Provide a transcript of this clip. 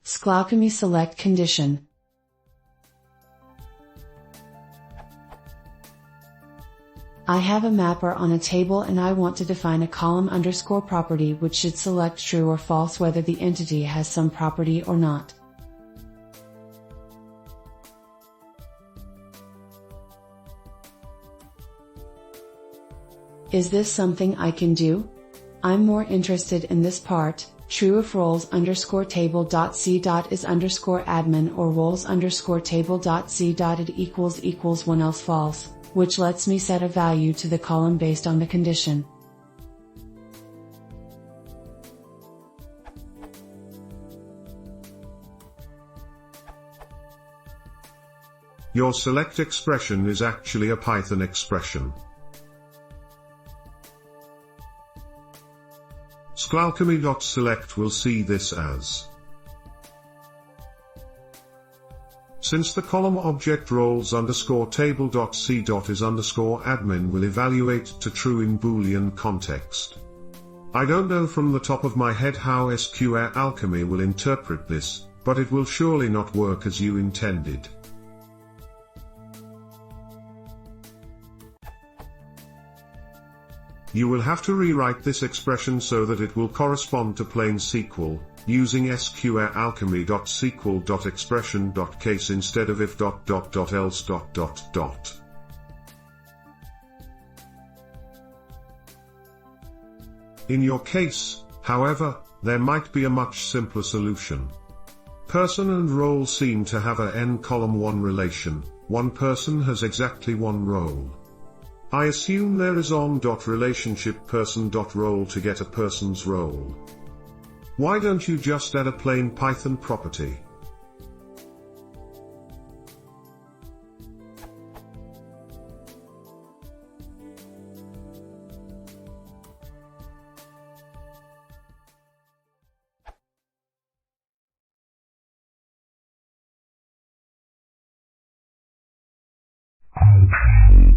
Sqlalchemy select condition. I have a mapper on a table and I want to define a column underscore property which should select true or false whether the entity has some property or not. Is this something I can do? I'm more interested in this part. True if roles underscore table dot c dot is underscore admin or roles underscore table dot c dot it equals 1 else false, which lets me set a value to the column based on the condition. Your select expression is actually a Python expression. Sqlalchemy.select will see this as. Since the column object roles underscore table dot c dot is underscore admin will evaluate to true in Boolean context. I don't know from the top of my head how Sqlalchemy will interpret this, but it will surely not work as you intended. You will have to rewrite this expression so that it will correspond to plain SQL, using Sqlalchemy.SQL.expression.case instead of if ... else ... In your case, however, there might be a much simpler solution. Person and role seem to have a n-column 1 relation, one person has exactly one role. I assume there is on.relationship person.role to get a person's role. Why don't you just add a plain Python property? Okay.